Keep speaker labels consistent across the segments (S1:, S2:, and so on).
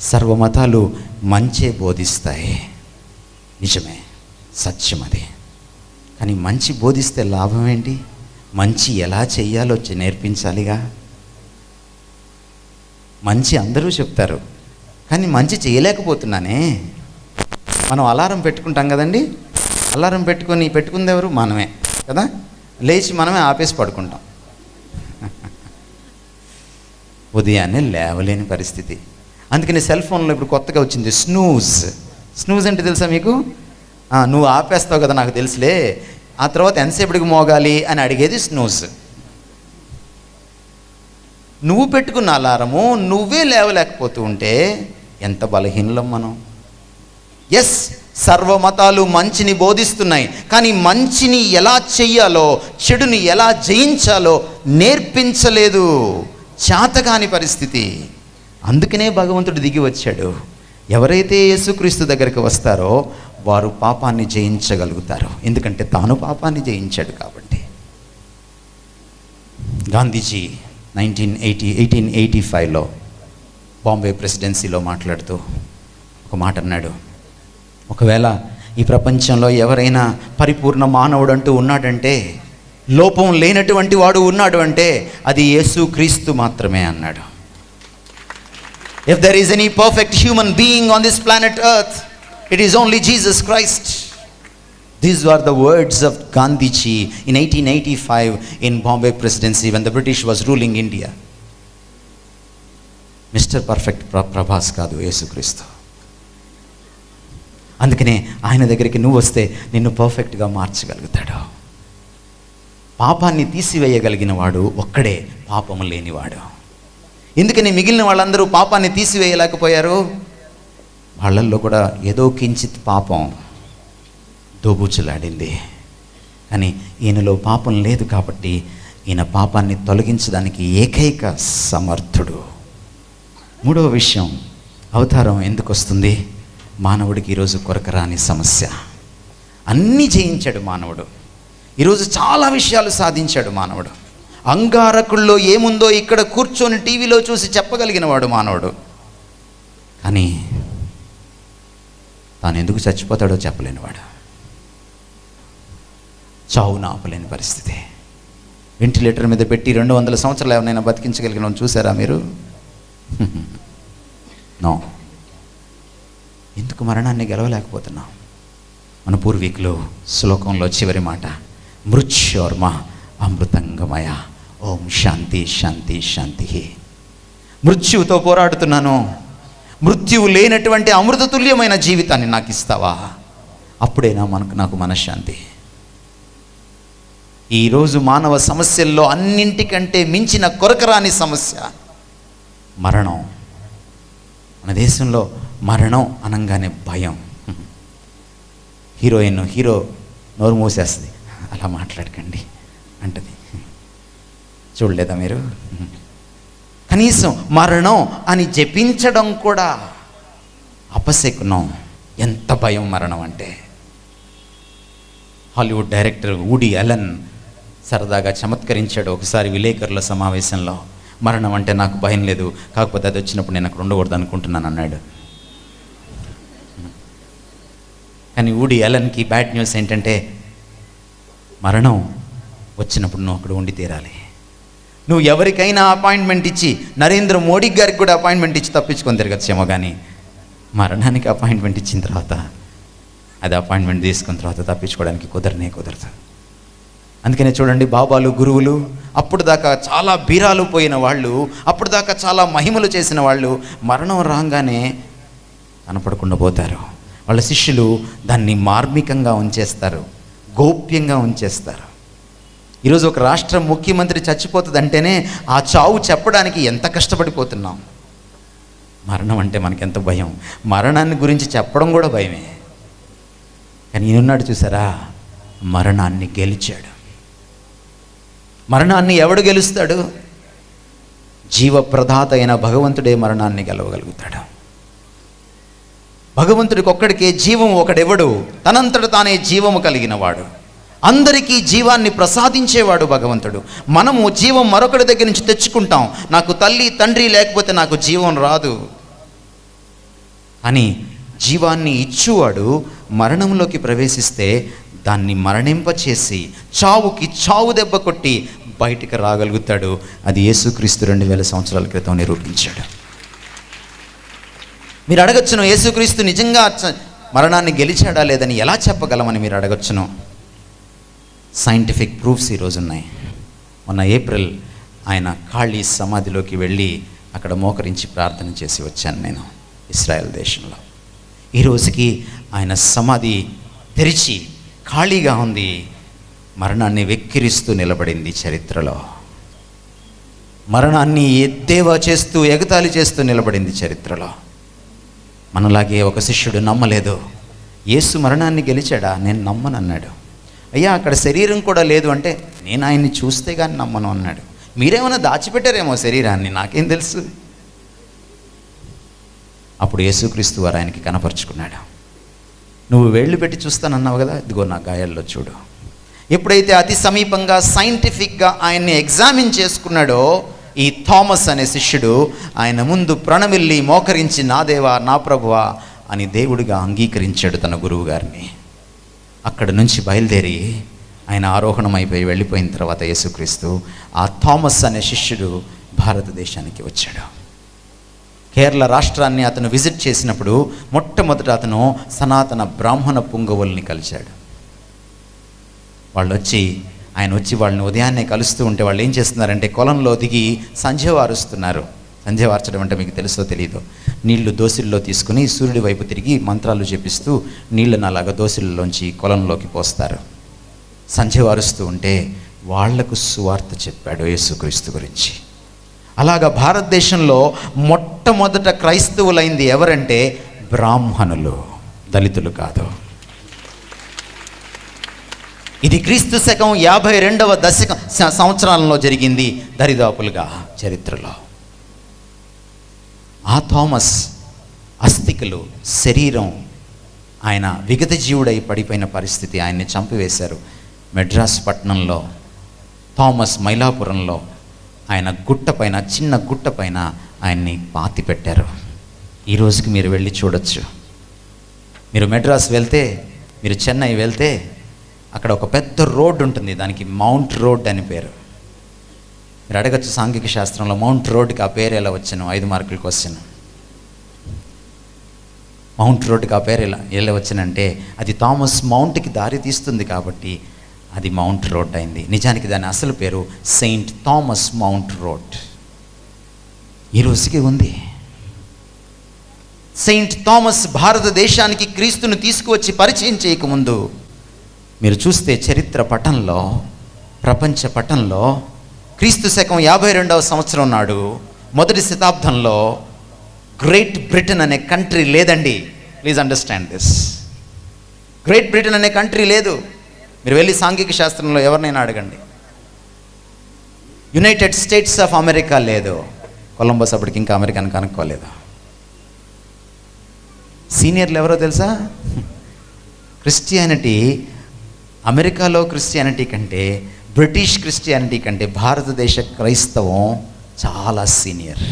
S1: సర్వమతాలు మంచే బోధిస్తాయి, నిజమే, సత్యం అది. కానీ మంచి బోధిస్తే లాభం ఏంటి? మంచి ఎలా చెయ్యాలో నేర్పించాలిగా. మంచి అందరూ చెప్తారు, కానీ మంచి చేయలేకపోతున్నానే. మనం అలారం పెట్టుకుంటాం కదండి, అలారం పెట్టుకుంది ఎవరు? మనమే కదా. లేచి మనమే ఆపేసి పడుకుంటాం. ఉదయాన్నే లేవలేని పరిస్థితి. అందుకని సెల్ ఫోన్లో ఇప్పుడు కొత్తగా వచ్చింది స్నూజ్ అంటే తెలుసా మీకు? నువ్వు ఆపేస్తావు కదా, నాకు తెలుసులే, ఆ తర్వాత ఎంతసేపటికి మోగాలి అని అడిగేది స్నూజ్. నువ్వు పెట్టుకున్న అలారము నువ్వే లేవలేకపోతూ ఉంటే ఎంత బలహీనలం మనం. ఎస్, సర్వమతాలు మంచిని బోధిస్తున్నాయి, కానీ మంచిని ఎలా చెయ్యాలో, చెడుని ఎలా జయించాలో నేర్పించలేదు. చేతకాని పరిస్థితి. అందుకనే భగవంతుడు దిగి వచ్చాడు. ఎవరైతే యేసుక్రీస్తు దగ్గరికి వస్తారో వారు పాపాన్ని జయించగలుగుతారు, ఎందుకంటే తాను పాపాన్ని జయించాడు కాబట్టి. గాంధీజీ 1885లో బాంబే ప్రెసిడెన్సీలో మాట్లాడుతూ ఒక మాట అన్నాడు. ఒకవేళ ఈ ప్రపంచంలో ఎవరైనా పరిపూర్ణ మానవుడు అంటూ ఉన్నాడంటే, లోపం లేనటువంటి వాడు ఉన్నాడు అంటే అది యేసుక్రీస్తు మాత్రమే అన్నాడు. If there is any perfect human being on this planet earth, it is only Jesus Christ. These were the words of Gandhiji in 1885 in Bombay Presidency when the British was ruling India. Mr. Perfect Prabhas కాదు, యేసుక్రీస్తు. అందుకనే ఆయన దగ్గరికి నువ్వు వస్తే నిన్ను పర్ఫెక్ట్గా మార్చగలుగుతాడు. పాపాన్ని తీసివేయగలిగిన వాడు ఒక్కడే పాపము లేనివాడు. ఎందుకని మిగిలిన వాళ్ళందరూ పాపాన్ని తీసివేయలేకపోయారు? వాళ్ళల్లో కూడా ఏదో కించిత్ పాపం దోబూచులాడింది. కానీ ఈయనలో పాపం లేదు కాబట్టి ఈయన పాపాన్ని తొలగించడానికి ఏకైక సమర్థుడు. మూడవ విషయం, అవతారం ఎందుకు వస్తుంది? మానవుడికి ఈరోజు కొరకరాని సమస్య. అన్నీ జయించాడు మానవుడు. ఈరోజు చాలా విషయాలు సాధించాడు మానవుడు. అంగారకుల్లో ఏముందో ఇక్కడ కూర్చొని టీవీలో చూసి చెప్పగలిగిన వాడు మానవుడు. కానీ తాను ఎందుకు చచ్చిపోతాడో చెప్పలేనివాడు. చావును ఆపలేని పరిస్థితి. వెంటిలేటర్ మీద పెట్టి 200 సంవత్సరాలు ఎవరైనా బతికించగలిగిన చూసారా మీరు? నో. ఎందుకు మరణాన్ని గెలవలేకపోతున్నాం? మన పూర్వీకులు శ్లోకంలో చివరి మాట, మృత్యోర్మ అమృతంగమయ, ఓం శాంతి శాంతి శాంతి. మృత్యువుతో పోరాడుతున్నాను, మృత్యువు లేనటువంటి అమృతతుల్యమైన జీవితాన్ని నాకు ఇస్తావా? అప్పుడేనా నాకు మనశ్శాంతి. ఈరోజు మానవ సమస్యల్లో అన్నింటికంటే మించిన కొరకరాని సమస్య మరణం. మన దేశంలో మరణం అనగానే భయం. హీరో నోరు మూసేస్తుంది, అలా మాట్లాడకండి అంటది. చూడలేదా మీరు? కనీసం మరణం అని జపించడం కూడా అపశకునం. ఎంత భయం మరణం అంటే. హాలీవుడ్ డైరెక్టర్ వుడీ అలెన్ సరదాగా చమత్కరించాడు ఒకసారి విలేకరుల సమావేశంలో. మరణం అంటే నాకు భయం లేదు, కాకపోతే అది వచ్చినప్పుడు నేను అక్కడ ఉండకూడదు అనుకుంటున్నాను అన్నాడు. కానీ వుడీ అలెన్కి బ్యాడ్ న్యూస్ ఏంటంటే, మరణం వచ్చినప్పుడు నువ్వు అక్కడ ఉండి తీరాలి. నువ్వు ఎవరికైనా అపాయింట్మెంట్ ఇచ్చి, నరేంద్ర మోడీ గారికి కూడా అపాయింట్మెంట్ ఇచ్చి తప్పించుకొని తిరగచ్చేమో, కానీ మరణానికి అపాయింట్మెంట్ ఇచ్చిన తర్వాత, అది అపాయింట్మెంట్ తీసుకున్న తర్వాత తప్పించుకోవడానికి కుదరదు. అందుకనే చూడండి, బాబాలు, గురువులు, అప్పుడు దాకా చాలా బీరాలు పోయిన వాళ్ళు, అప్పుడు దాకా చాలా మహిమలు చేసిన వాళ్ళు మరణం రాగానే కనపడకుండా పోతారు. వాళ్ళ శిష్యులు దాన్ని మార్మికంగా ఉంచేస్తారు, గోప్యంగా ఉంచేస్తారు. ఈరోజు ఒక రాష్ట్ర ముఖ్యమంత్రి చచ్చిపోతుందంటేనే ఆ చావు చెప్పడానికి ఎంత కష్టపడిపోతున్నాం. మరణం అంటే మనకెంత భయం. మరణాన్ని గురించి చెప్పడం కూడా భయమే. కానీ ఈయనున్నాడు చూసారా, మరణాన్ని గెలిచాడు. మరణాన్ని ఎవడు గెలుస్తాడు? జీవప్రదాత అయిన భగవంతుడే మరణాన్ని గెలవగలుగుతాడు. భగవంతుడికి ఒక్కడికే జీవం ఒకడెవడు? తనంతట తానే జీవము కలిగిన వాడు, అందరికీ జీవాన్ని ప్రసాదించేవాడు భగవంతుడు. మనము జీవం మరొకటి దగ్గర నుంచి తెచ్చుకుంటాం. నాకు తల్లి తండ్రి లేకపోతే నాకు జీవం రాదు. కానీ జీవాన్ని ఇచ్చువాడు మరణంలోకి ప్రవేశిస్తే దాన్ని మరణింపచేసి చావుకి చావు దెబ్బ కొట్టి బయటికి రాగలుగుతాడు. అది యేసుక్రీస్తు 2000 సంవత్సరాల క్రితం నిరూపించాడు. మీరు అడగచ్చును, యేసుక్రీస్తు నిజంగా మరణాన్ని గెలిచాడా లేదని ఎలా చెప్పగలమని మీరు అడగచ్చును. సైంటిఫిక్ ప్రూఫ్స్ ఈరోజు ఉన్నాయి. మొన్న ఏప్రిల్ ఆయన ఖాళీ సమాధిలోకి వెళ్ళి అక్కడ మోకరించి ప్రార్థన చేసి వచ్చాను నేను ఇస్రాయెల్ దేశంలో. ఈ రోజుకి ఆయన సమాధి తెరిచి ఖాళీగా ఉంది. మరణాన్ని వెక్కిరిస్తూ నిలబడింది చరిత్రలో. మరణాన్ని ఎద్దేవా చేస్తూ ఎగతాళి చేస్తూ నిలబడింది చరిత్రలో. మనలాగే ఒక శిష్యుడు నమ్మలేదు. యేసు మరణాన్ని గెలిచాడా? నేను నమ్మనన్నాడు. అయ్యా అక్కడ శరీరం కూడా లేదు అంటే నేను ఆయన్ని చూస్తే కానీ నమ్మను అన్నాడు. మీరేమైనా దాచిపెట్టారేమో శరీరాన్ని, నాకేం తెలుసు. అప్పుడు యేసుక్రీస్తు వారు ఆయనకి కనపరుచుకున్నాడు. నువ్వు వేళ్ళు పెట్టి చూస్తానన్నావు కదా, ఇదిగో నా గాయాల్లో చూడు. ఎప్పుడైతే అతి సమీపంగా సైంటిఫిక్గా ఆయన్ని ఎగ్జామిన్ చేసుకున్నాడో ఈ థామస్ అనే శిష్యుడు ఆయన ముందు ప్రణమిల్లి మోకరించి నా దేవా నా ప్రభువా అని దేవుడిగా అంగీకరించాడు తన గురువు గారిని. అక్కడి నుంచి బయలుదేరి ఆయన ఆరోహణం అయిపోయి వెళ్ళిపోయిన తర్వాత యేసుక్రీస్తు ఆ థామస్ అనే శిష్యుడు భారతదేశానికి వచ్చాడు. కేరళ రాష్ట్రాన్ని అతను విజిట్ చేసినప్పుడు మొట్టమొదట అతను సనాతన బ్రాహ్మణ పుంగవుల్ని కలిశాడు. ఆయన వచ్చి వాళ్ళని ఉదయాన్నే కలుస్తూ ఉంటే వాళ్ళు ఏం చేస్తున్నారంటే కొలంలో దిగి సంధ్య వారుస్తున్నారు. సంధ్య వార్చడం అంటే మీకు తెలుసో తెలీదో, నీళ్లు దోసిల్లో తీసుకుని సూర్యుడి వైపు తిరిగి మంత్రాలు చెప్పిస్తూ నీళ్ళను అలాగా దోసిల్లోంచి కొలంలోకి పోస్తారు. సంధ్య వారుస్తూ ఉంటే వాళ్లకు సువార్త చెప్పాడు యేసుక్రీస్తు గురించి. అలాగా భారతదేశంలో మొట్టమొదట క్రైస్తవులైంది ఎవరంటే బ్రాహ్మణులు, దళితులు కాదు. ఇది క్రీస్తు శకం 52వ సంవత్సరాలలో జరిగింది దరిదాపులుగా చరిత్రలో. ఆ థామస్ అస్థికలు శరీరం ఆయన విగత జీవుడై పడిపోయిన పరిస్థితి, ఆయన్ని చంపివేశారు. మెడ్రాస్ పట్టణంలో థామస్ మైలాపురంలో ఆయన గుట్ట పైన, చిన్న గుట్ట పైన ఆయన్ని పాతి పెట్టారు. ఈ రోజుకి మీరు వెళ్ళి చూడొచ్చు. మీరు మెడ్రాస్ వెళ్తే, మీరు చెన్నై వెళ్తే అక్కడ ఒక పెద్ద రోడ్డు ఉంటుంది, దానికి మౌంట్ రోడ్ అని పేరు. మీరు అడగచ్చు సాంఘిక శాస్త్రంలో మౌంట్ రోడ్కి ఆ పేరు ఎలా వచ్చాను, 5 మార్కుల క్వశ్చన్. మౌంట్ రోడ్కి ఆ పేరు ఎలా వచ్చానంటే అది థామస్ మౌంట్కి దారి తీస్తుంది కాబట్టి అది మౌంట్ రోడ్ అయింది. నిజానికి దాని అసలు పేరు సెయింట్ థామస్ మౌంట్ రోడ్. ఈ రోజుకి ఉంది. సెయింట్ థామస్ భారతదేశానికి క్రీస్తును తీసుకువచ్చి పరిచయం చేయకముందు మీరు చూస్తే చరిత్ర పటంలో, ప్రపంచ పటంలో క్రీస్తు శకం 52వ సంవత్సరం నాడు మొదటి శతాబ్దంలో గ్రేట్ బ్రిటన్ అనే కంట్రీ లేదండి. Please understand this. Great Britain అనే కంట్రీ లేదు. మీరు వెళ్ళి సాంఘిక శాస్త్రంలో ఎవరినైనా అడగండి. యునైటెడ్ స్టేట్స్ ఆఫ్ అమెరికా లేదు. కొలంబస్ అప్పటికి ఇంకా అమెరికాను కనుక్కోలేదు. సీనియర్లు ఎవరో తెలుసా? క్రిస్టియానిటీ, అమెరికాలో క్రిస్టియానిటీ కంటే, బ్రిటిష్ క్రిస్టియానిటీ కంటే భారతదేశ క్రైస్తవం చాలా సీనియర్.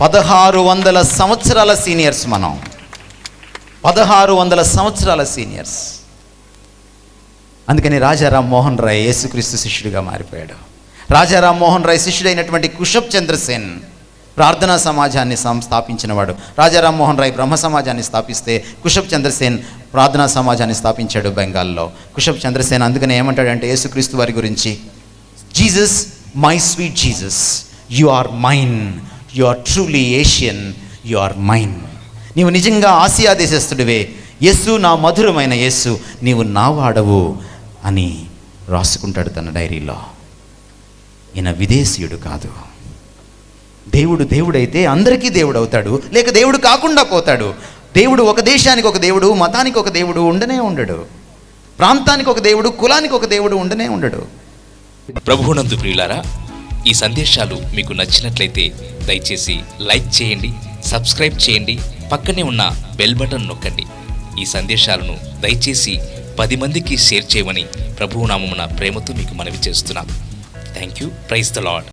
S1: 1600 సంవత్సరాల సీనియర్స్ మనం. 1600 సంవత్సరాల సీనియర్స్. అందుకని రాజా రామ్మోహన్ రాయ్ యేసుక్రీస్తు శిష్యుడిగా మారిపోయాడు. రాజా రామ్మోహన్ రాయ్ శిష్యుడైనటువంటి కుషబ్ చంద్రసేన్ ప్రార్థనా సమాజాన్ని స్థాపించినవాడు. రాజా రామ్మోహన్ రాయ్ బ్రహ్మ సమాజాన్ని స్థాపిస్తే కుషబ్ చంద్రసేన్ ప్రార్థనా సమాజాన్ని స్థాపించాడు బెంగాల్లో. కుషబ్ చంద్రసేన్ అందుకని ఏమంటాడంటే యేసుక్రీస్తు వారి గురించి, Jesus, my sweet Jesus, you are mine, you are truly Asian, you are mine. నీవు నిజంగా ఆసియా దేశస్థుడివే, యేసు నా మధురమైన యేసు, నీవు నా వాడవు అని రాసుకుంటాడు తన డైరీలో. ఈయన విదేశీయుడు కాదు. దేవుడైతే అందరికీ దేవుడు అవుతాడు, లేక దేవుడు కాకుండా పోతాడు. దేవుడు ఒక దేశానికి ఒక దేవుడు, మతానికి ఒక దేవుడు ఉండనే ఉండడు. ప్రాంతానికి ఒక దేవుడు, కులానికి ఒక దేవుడు ఉండనే ఉండడు.
S2: ప్రభువునందు ప్రియులారా, ఈ సందేశాలు మీకు నచ్చినట్లయితే దయచేసి లైక్ చేయండి, సబ్స్క్రైబ్ చేయండి, పక్కనే ఉన్న బెల్ బటన్ నొక్కండి. ఈ సందేశాలను దయచేసి 10 మందికి షేర్ చేయమని ప్రభువు నామమున ప్రేమతో మీకు మనవి చేస్తున్నాం. Thank you. Praise the lord.